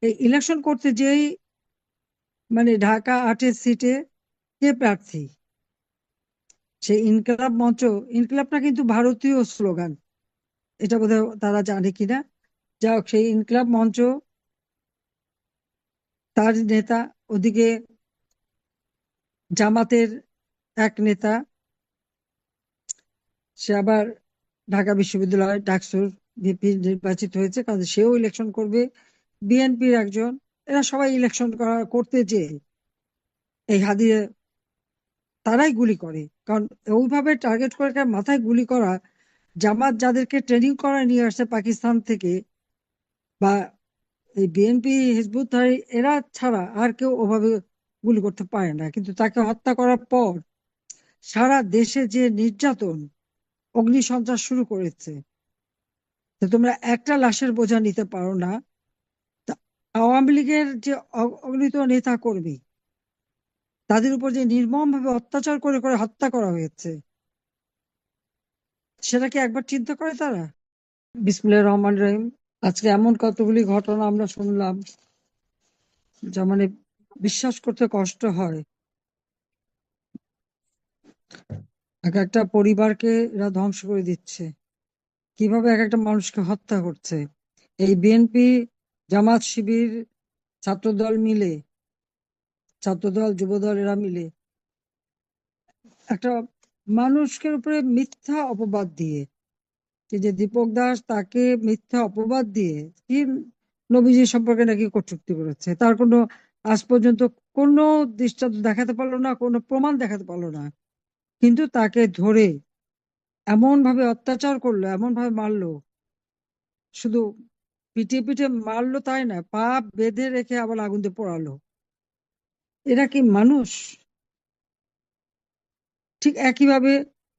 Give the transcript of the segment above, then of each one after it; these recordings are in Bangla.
এই ইলেকশন করতে যেই ঢাকা 8-এর সিটে কে প্রার্থী, সেই ইনকলাব মঞ্চ। ইনকলাবটা কিন্তু ভারতীয় স্লোগান, এটা বোধহয় তারা জানে কিনা। যা হোক, সেই ইনকলাব মঞ্চ, তার নেতা, ওদিকে জামাতের এক নেতা, সে আবার ঢাকা বিশ্ববিদ্যালয় ডাকসুর ভিপি নির্বাচিত হয়েছে, কাজে সেও ইলেকশন করবে। বিএনপির একজন, এরা সবাই ইলেকশন করতে যে এই হাদিয়ে তারাই গুলি করে। কারণ ওইভাবে টার্গেট করে মাথায় গুলি করা, জামাত যাদেরকে ট্রেনিং করা নিয়ে আসছে পাকিস্তান থেকে, বা এই বিএনপি হিজবুত তাহরীর, এরা ছাড়া আর কেউ ওভাবে গুলি করতে পারে না। কিন্তু তাকে হত্যা করার পর সারা দেশে যে নির্যাতন, অগ্নিসন্ত্রাস শুরু করেছে, তো তোমরা একটা লাশের বোঝা নিতে পারো না। তা আওয়ামী লীগের যে অগণিত নেতা কর্মী, তাদের উপর যে নির্মম ভাবে অত্যাচার করে করে হত্যা করা হয়েছে, সেটা কি একবার চিন্তা করে তারা? বিসমিল্লাহির রহমানির রহিম। আজকে এমন কতগুলি ঘটনা আমরা শুনলাম, যা বিশ্বাস করতে কষ্ট হয়। এক একটা পরিবারকে এরা ধ্বংস করে দিচ্ছে, কিভাবে এক একটা মানুষকে হত্যা করছে। এই বিএনপি, জামাত, শিবির, ছাত্রদল মিলে, ছাত্রদল, যুবদল, এরা মিলে একটা মানুষকে উপরে মিথ্যা অপবাদ দিয়ে, যে দীপক দাস, তাকে মিথ্যা অপবাদ দিয়ে কি নবীজি সম্পর্কে নাকি কটূক্তি করেছে, তার কোনো আজ পর্যন্ত কোনো দৃষ্টান্ত দেখাতে পারলো না, কোনো প্রমাণ দেখাতে পারলো না। কিন্তু তাকে ধরে এমন ভাবে অত্যাচার করলো, এমন ভাবে মারলো, শুধু পিটিয়ে পিটিয়ে মারলো তাই না, পা বেঁধে রেখে আবার আগুন দিয়ে পোড়ালো। এরা কি মানুষ? ঠিক একইভাবে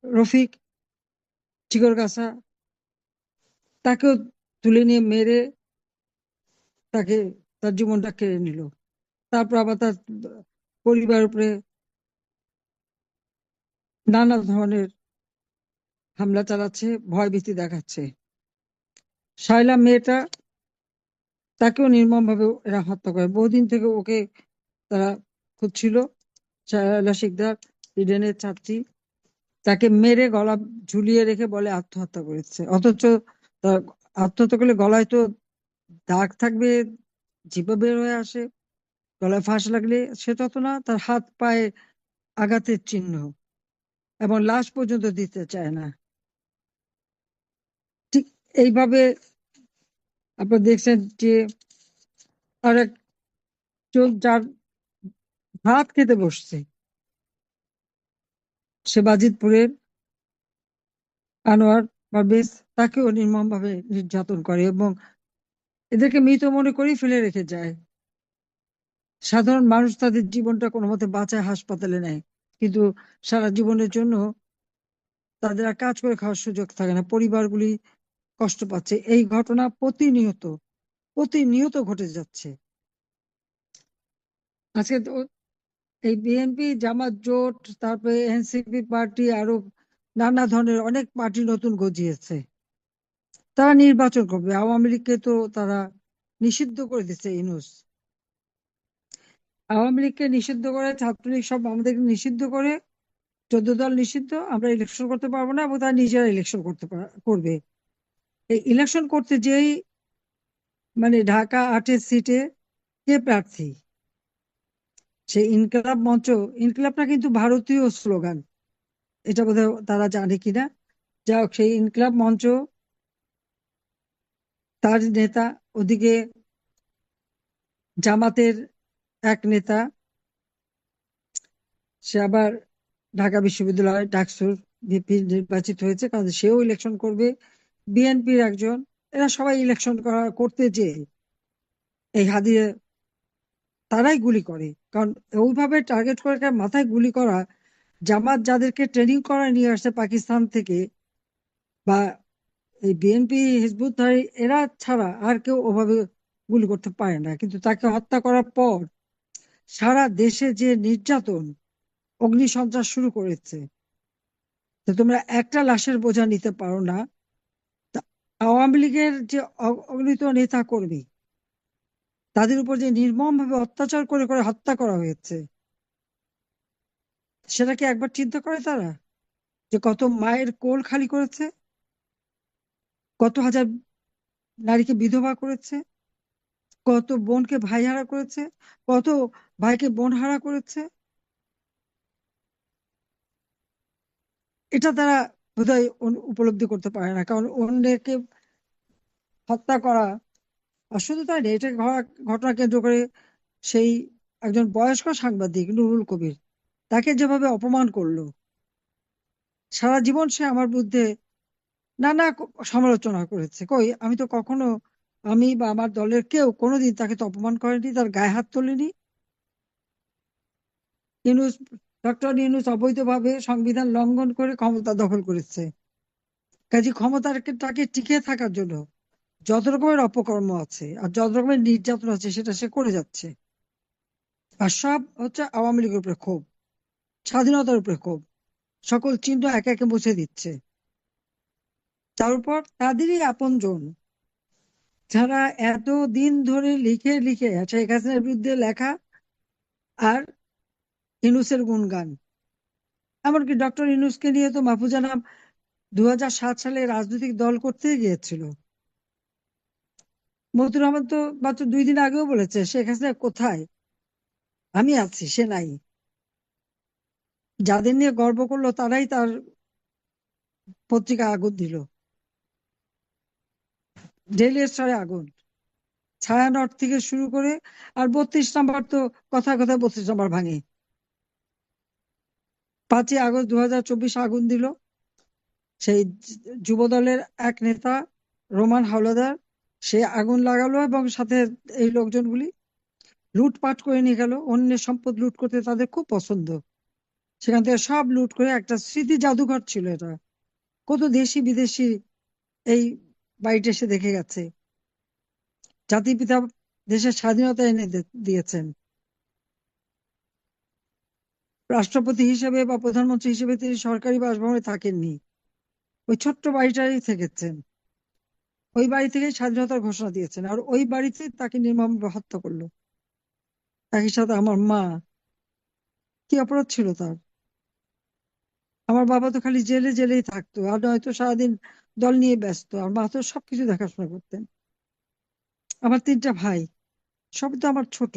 রফিক চিকরগাছা, তাকেও তুলে নিয়ে মেরে তাকে, তার জীবনটা কেড়ে নিল। তারপর আবার তার পরিবারের উপরে নানা ধরনের হামলা চালাচ্ছে, ভয়ভীতি দেখাচ্ছে। শায়লা মেয়েটা, তাকেও নির্মম ভাবে এরা হত্যা করে। বহুদিন থেকে ওকে তারা খুঁজছিল। শায়লা শিকদার, ইডেনের ছাত্রী, তাকে মেরে গলা ঝুলিয়ে রেখে বলে আত্মহত্যা করেছে। অথচ তার আত্মহত্যা করলে গলায় তো দাগ থাকবে, জিভে বের হয়ে আসে, গলায় ফাঁস লাগলে সে তত না, তার হাত পায়ে আঘাতের চিহ্ন, এবং লাশ পর্যন্ত দিতে চায় না। ঠিক এইভাবে আপনারা দেখছেন যে আর একজন, যার ভাত খেতে বসছে, সে বাজিতপুরের আনোয়ার পারভেজ, তাকেও নির্মম ভাবে নির্যাতন করে এবং এদেরকে মৃত মনে করেই ফেলে রেখে যায়। সাধারণ মানুষ তাদের জীবনটা কোনো মতে বাঁচায়, হাসপাতালে নেয়, কিন্তু সারা জীবনের জন্য তাদের আর কাজ করে খাওয়ার সুযোগ থাকে না, পরিবারগুলি কষ্ট পাচ্ছে। এই ঘটনা প্রতিনিয়ত প্রতিনিয়ত ঘটে যাচ্ছে। আজকে তো এই বিএনপি জামাত জোট, তারপরে এনসিপি পার্টি, আরো নানা ধরনের অনেক পার্টি নতুন গজিয়েছে। তারা নির্বাচন করবে। আওয়ামী লীগকে তো তারা নিষিদ্ধ করে দিচ্ছে ইউনূস। আওয়ামী লীগকে নিষিদ্ধ করে, ছাত্রলীগ সব আমাদেরকে নিষিদ্ধ করে, 14 দল নিষিদ্ধ, আমরা ইলেকশন করতে পারবো না, এবং তারা নিজেরা ইলেকশন করবে। এই ইলেকশন করতে যেই ঢাকা 8-এর সিটে কে প্রার্থী, সেই ইনকলাব মঞ্চ। ইনকলাবটা কিন্তু ভারতীয় স্লোগান, এটা বোধহয় তারা জানে কিনা। যা হোক, সেই ইনকলাব মঞ্চ, তার নেতা, ওদিকে জামাতের এক নেতা, সে আবার ঢাকা বিশ্ববিদ্যালয় ডাকসুর ভিপি নির্বাচিত হয়েছে, কাজে সেও ইলেকশন করবে। বিএনপির একজন, এরা সবাই ইলেকশন করতে যে এই হাদিয়ে তারাই গুলি করে। কারণ ওইভাবে টার্গেট করে মাথায় গুলি করা, জামাত যাদেরকে ট্রেনিং করা নিয়ে আসছে পাকিস্তান থেকে, বা এই বিএনপি হিজবুত তাহরীর, এরা ছাড়া আর কেউ ওভাবে গুলি করতে পারে না। কিন্তু তাকে হত্যা করার পর সারা দেশে যে নির্যাতন, অগ্নিসন্ত্রাস শুরু করেছে, তো তোমরা একটা লাশের বোঝা নিতে পারো না। তা আওয়ামী লীগের যে অগণিত নেতা কর্মী, তাদের উপর যে নির্মমভাবে অত্যাচার করে করে হত্যা করা হয়েছে, সেটা কি একবার চিন্তা করে তারা? যে কত মায়ের কোল খালি করেছে, কত হাজার নারীকে বিধবা করেছে, কত বোনকে ভাইহারা করেছে, কত ভাইকে বোন হারা করেছে। এটা তারা বোধহয় উপলব্ধি করতে পারে না, কারণ অন্যকে হত্যা করা। আর শুধু তাই না, এটা ঘটনা কেন্দ্র করে সেই একজন বয়স্ক সাংবাদিক নুরুল কবির, তাকে যেভাবে অপমান করলো, সারা জীবন সে আমার বিরুদ্ধে নানা সমালোচনা করেছে। কই, আমি তো কখনো, আমি বা আমার দলের কেউ কোনোদিন তাকে তো অপমান করেনি, তার গায়ে হাত তোলেনি। ইউনূস, ডক্টর ইউনূস অবৈধভাবে সংবিধান লঙ্ঘন করে ক্ষমতা দখল করেছে। কাজে ক্ষমতাটাকে টিকে থাকার জন্য যত রকমের অপকর্ম আছে আর যত রকমের নির্যাতন আছে সেটা সে করে যাচ্ছে। আর সব হচ্ছে আওয়ামী লীগের উপরে ক্ষোভ, স্বাধীনতার উপরে ক্ষোভ, সকল চিহ্ন একে একে মুছে দিচ্ছে। তার উপর তাদেরই আপনজন, যারা এত দিন ধরে লিখে লিখে শেখ হাসিনার বিরুদ্ধে লেখা আর ইউনূসের গুণগান। এমনকি ডক্টর ইউনূসকে নিয়ে তো মাহফুজা নাম 2007 সালে রাজনৈতিক দল করতে গিয়েছিল। মতিউর রহমান তো মাত্র 2 দিন আগেও বলেছে শেখ হাসিনা কোথায়, আমি আছি, সে নাই। যাদের নিয়ে গর্ব করলো তারাই তার পত্রিকা আগুন দিল, ডেইলি স্টারে আগুন, ছায়ানট থেকে শুরু করে। আর 32 নম্বর তো কথায় কথায় 32 নম্বর ভাঙে। 5ই আগস্ট 2024 আগুন দিল সেই যুবদলের এক নেতা রোমান হাওলাদার। সে আগুন লাগালো এবং সাথে এই লোকজনগুলি লুটপাট করে নিয়ে গেল। অন্যের সম্পদ লুট করতে তাদের খুব পছন্দ। সেখান থেকে সব লুট করে একটা স্মৃতি জাদুঘর ছিল এটা। কত দেশি বিদেশি এই বাড়িটা এসে দেখে গেছে। জাতির পিতা দেশের স্বাধীনতা এনে দিয়েছেন। রাষ্ট্রপতি হিসেবে বা প্রধানমন্ত্রী হিসেবে তিনি সরকারি বাসভবনে থাকেননি, ওই ছোট্ট বাড়িটাই থেকেছেন। ওই বাড়ি থেকেই স্বাধীনতার ঘোষণা দিয়েছেন, আর ওই বাড়িতে তাকে নির্মমভাবে হত্যা করলো। একই সাথে আমার মা, কি অপরাধ ছিল তার? আমার বাবা তো খালি জেলে জেলেই থাকতো, আর নয়তো সারাদিন দল নিয়ে ব্যস্ত, আর মা তো সবকিছু দেখাশোনা করতেন। আমার 3টা ভাই, সবই তো আমার ছোট।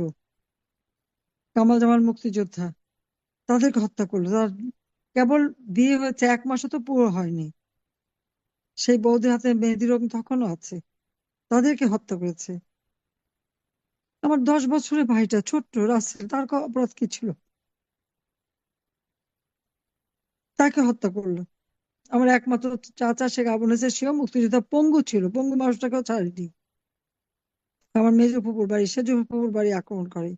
কামাল জামাল মুক্তিযোদ্ধা, তাদেরকে হত্যা করলো। তার কেবল বিয়ে হয়েছে, 1 মাসও তো পুরো হয়নি, সেই বৌদির হাতে মেহেদি রং তখনও আছে। তাদেরকে হত্যা করেছে। আমার 10 বছরের ভাইটা ছোট্ট রাসেল, তার অপরাধ কি ছিল? তাকে হত্যা করলো। আমার একমাত্র চাচা, সে গাবন হয়েছে, সেও মুক্তিযোদ্ধা, পঙ্গু ছিল, পঙ্গু মানুষটাকেও ছাড়েনি। আমার মেজো ফুপুর বাড়ি, সেজো ফুপুর বাড়ি আক্রমণ করে।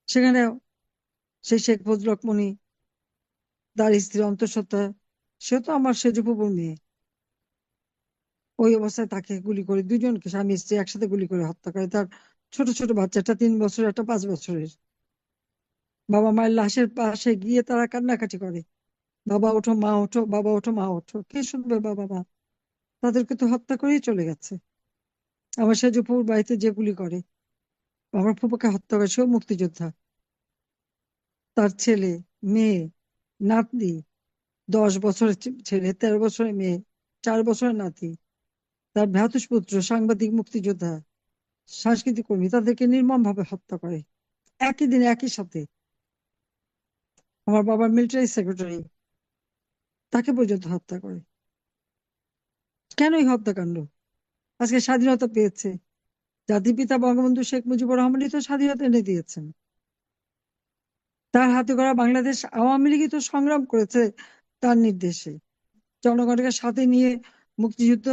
সেখানে সেই শেখ ফজলুল হক মনি, তার স্ত্রী অন্তঃসত্ত্বা, সে তো আমার সেজো ফুপুর মেয়ে। ওই অবস্থায় তাকে গুলি করে, দুজনকে স্বামী স্ত্রী একসাথে গুলি করে হত্যা করে। তার ছোট ছোট বাচ্চা, একটা 3 বছরের, একটা 5 বছরের। বাবা মায়ের লাশের পাশে গিয়ে তারা কান্নাকাটি করে, বাবা ওঠো মা ওঠো, বাবা ওঠো মা ওঠো। কে শুনবে বাবা মা? তাদেরকে তো হত্যা করেই চলে গেছে। আমার সেজপুর বাড়িতে যে গুলি করে, আমার ফুপাকে হত্যা করে, সেও মুক্তিযোদ্ধা। তার ছেলে, মেয়ে, নাতনি, 10 বছরের ছেলে, 13 বছরের মেয়ে, 4 বছরের নাতি, তার ভ্রাতুষ্পুত্র সাংবাদিক, মুক্তিযোদ্ধা, সাংস্কৃতিক কর্মী, তাদেরকে নির্মম ভাবে হত্যা করে একই দিনে একই সাথে। আমার বাবার মিলিটারি সেক্রেটারি, তাকে পর্যন্ত হত্যা করে। কেন এই হত্যাকাণ্ড? আজকে স্বাধীনতা পেয়েছে, জাতির পিতা বঙ্গবন্ধু শেখ মুজিবুর রহমানই তো স্বাধীনতা এনে দিয়েছেন। তার হাতে গড়া বাংলাদেশ, আওয়ামী লীগই তো সংগ্রাম করেছে তার নির্দেশে, জনগণকে সাথে নিয়ে মুক্তিযুদ্ধ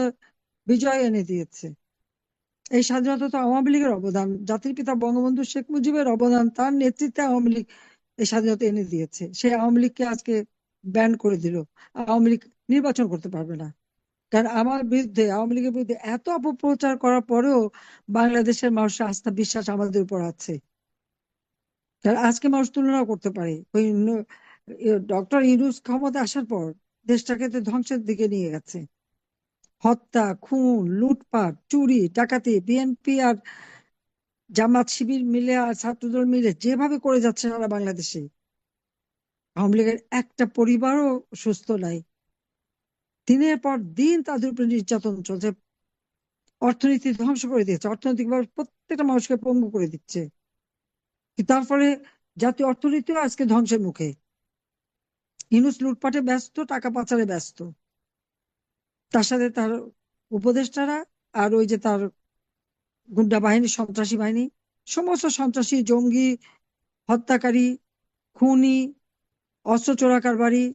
বিজয় এনে দিয়েছে। এই স্বাধীনতা তো আওয়ামী লীগের অবদান, জাতির পিতা বঙ্গবন্ধু শেখ মুজিবের অবদান, তার নেতৃত্বে আওয়ামী লীগ এই স্বাধীনতা এনে দিয়েছে। সেই আওয়ামী লীগকে আজকে ব্যান করে দিল। আওয়ামী লীগ নির্বাচন করতে পারবে না। কারণ আমার বিরুদ্ধে, আওয়ামী লীগের বিরুদ্ধে এত অপপ্রচার করার পরেও বাংলাদেশের মানুষের আস্থা বিশ্বাস আমাদের উপর আছে। কারণ আজকে মানুষ তুলনা করতে পারে, ওই ডক্টর ইউনূস ক্ষমতা আসার পর দেশটাকে তো ধ্বংসের দিকে নিয়ে গেছে। হত্যা, খুন, লুটপাট, চুরি, ডাকাতি বিএনপি আর জামাত শিবির মিলে আর ছাত্রদল মিলে যেভাবে করে যাচ্ছে সারা বাংলাদেশে, আওয়ামী লীগের একটা পরিবারও সুস্থ নাই। দিনের পর দিন তাদের উপরে নির্যাতন চলছে, অর্থনীতি ধ্বংস করে দিচ্ছে, অর্থনৈতিকভাবে প্রত্যেকটা মানুষকে পঙ্গু করে দিচ্ছে। তার ফলে জাতীয় অর্থনীতিও আজকে ধ্বংসের মুখে। ইউনূস লুটপাটে ব্যস্ত, টাকা পাচারে ব্যস্ত, তার সাথে তার উপদেষ্টারা আর ওই যে তার গুন্ডা বাহিনী, সন্ত্রাসী বাহিনী, সমস্ত সন্ত্রাসী, জঙ্গি, হত্যাকারী, খুনি, অস্ত্র চোরাকারবারি,